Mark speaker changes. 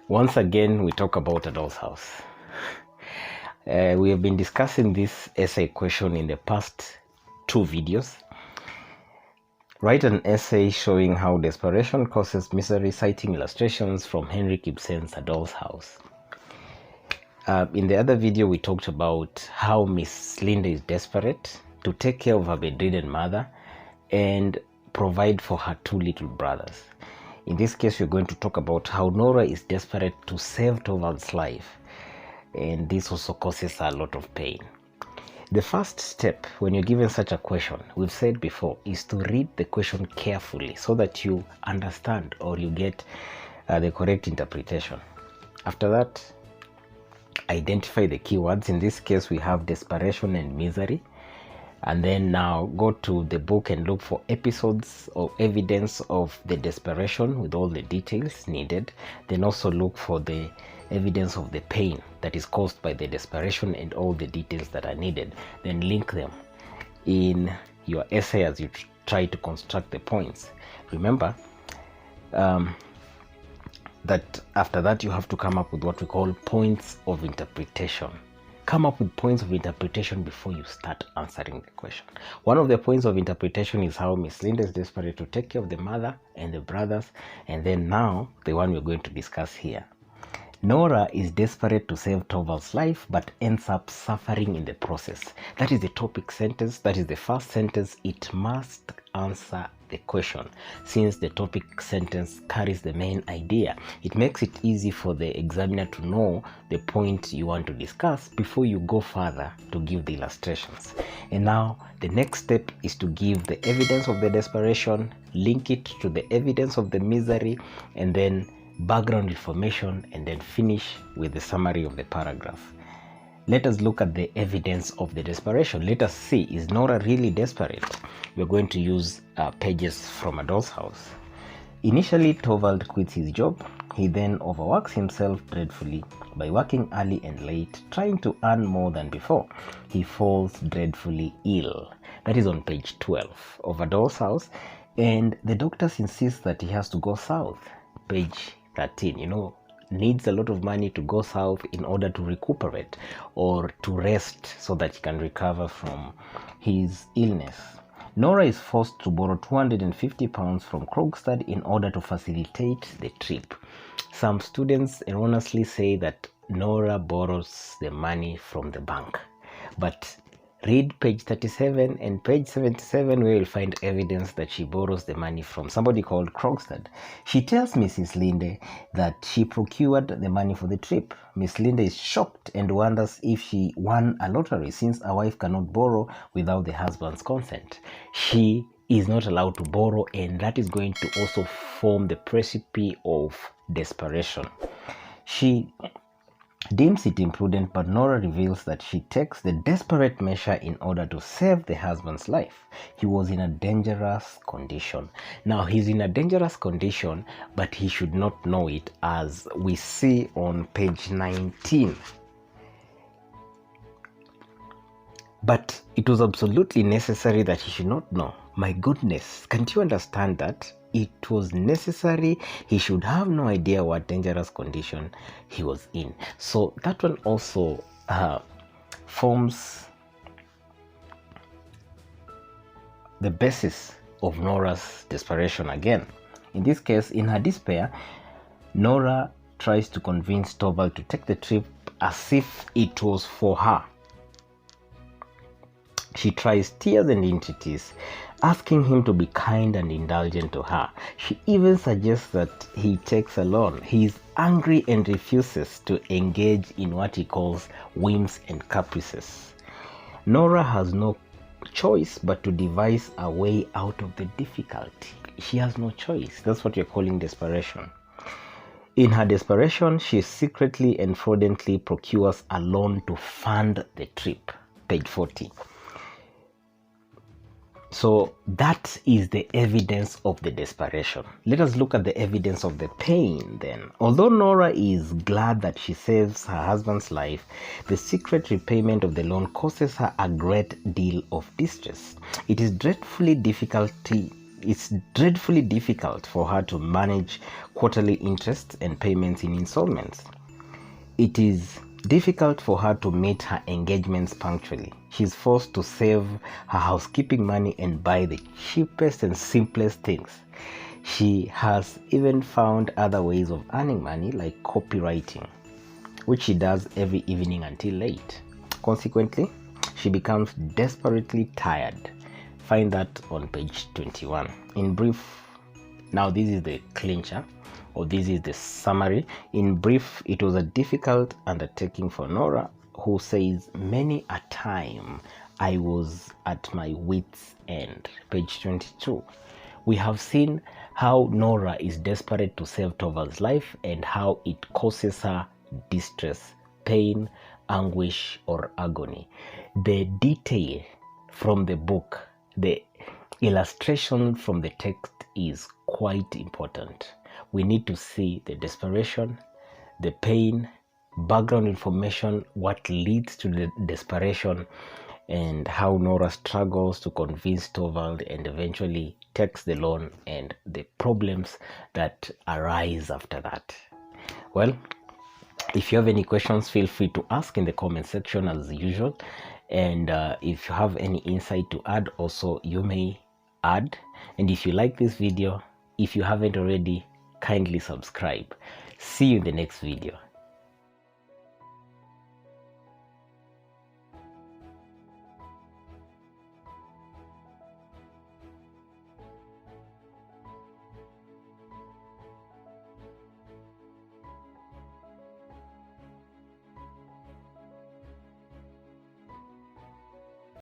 Speaker 1: Once again, we talk about a doll's house. We have been discussing this essay question in the past 2 videos. Write an essay showing how desperation causes misery, citing illustrations from Henrik Ibsen's A Doll's House. In the other video, we talked about how Miss Linda is desperate to take care of her bedridden mother and provide for her 2 little brothers. In this case, we're going to talk about how Nora is desperate to save Torvald's life, and this also causes her a lot of pain. The first step when you're given such a question, we've said before, is to read the question carefully so that you understand or you get the correct interpretation. After that, identify the keywords. In this case, we have desperation and misery. And then now go to the book and look for episodes or evidence of the desperation with all the details needed. Then also look for the evidence of the pain that is caused by the desperation and all the details that are needed. Then link them in your essay as you try to construct the points. Remember that after that you have to come up with what we call points of interpretation. Come up with points of interpretation before you start answering the question. One of the points of interpretation is how Miss Linda is desperate to take care of the mother and the brothers. And then now, the one we're going to discuss here. Nora is desperate to save Torvald's life, but ends up suffering in the process. That is the topic sentence. That is the first sentence. It must answer the question. Since the topic sentence carries the main idea, it makes it easy for the examiner to know the point you want to discuss before you go further to give the illustrations. And now the next step is to give the evidence of the desperation, link it to the evidence of the misery, and then background information, and then finish with the summary of the paragraph. Let us look at the evidence of the desperation. Let us see, is Nora really desperate? We're going to use pages from A Doll's House. Initially, Torvald quits his job. He then overworks himself dreadfully by working early and late, trying to earn more than before. He falls dreadfully ill. That is on page 12 of A Doll's House. And the doctors insist that he has to go south. Page 13, needs a lot of money to go south in order to recuperate or to rest so that he can recover from his illness. Nora is forced to borrow £250 from Krogstad in order to facilitate the trip. Some students erroneously say that Nora borrows the money from the bank, but read page 37 and page 77 where you'll find evidence that she borrows the money from somebody called Krogstad. She tells Mrs. Linde that she procured the money for the trip. Miss Linde is shocked and wonders if she won a lottery, since a wife cannot borrow without the husband's consent. She is not allowed to borrow, and that is going to also form the recipe of desperation. She deems it imprudent, but Nora reveals that she takes the desperate measure in order to save the husband's life. He was in a dangerous condition. Now, he's in a dangerous condition, but he should not know it, as we see on page 19. But it was absolutely necessary that he should not know. My goodness, can't you understand that? It was necessary. He should have no idea what dangerous condition he was in. So that one also forms the basis of Nora's desperation again. In this case, in her despair, Nora tries to convince Torvald to take the trip as if it was for her. She tries tears and entreaties, asking him to be kind and indulgent to her. She even suggests that he takes a loan. He is angry and refuses to engage in what he calls whims and caprices. Nora has no choice but to devise a way out of the difficulty. She has no choice. That's what you're calling desperation. In her desperation, she secretly and fraudulently procures a loan to fund the trip. Page 40. So that is the evidence of the desperation. Let us look at the evidence of the pain then. Although Nora is glad that she saves her husband's life, the secret repayment of the loan causes her a great deal of distress. It is dreadfully difficult it's dreadfully difficult for her to manage quarterly interest and payments in installments. It is difficult for her to meet her engagements punctually. She's forced to save her housekeeping money and buy the cheapest and simplest things. She has even found other ways of earning money, like copywriting, which she does every evening until late. Consequently, she becomes desperately tired. Find that on page 21. In brief, now this is the clincher, or this is the summary. In brief, it was a difficult undertaking for Nora, who says, many a time I was at my wit's end. Page 22. We have seen how Nora is desperate to save Toval's life and how it causes her distress, pain, anguish, or agony. The detail from the book, the illustration from the text is quite important. We need to see the desperation, the pain, background information, what leads to the desperation, and how Nora struggles to convince Torvald and eventually takes the loan and the problems that arise after that. Well, if you have any questions, feel free to ask in the comment section as usual. And if you have any insight to add, also you may add. And if you like this video, if you haven't already, kindly subscribe. See you in the next video.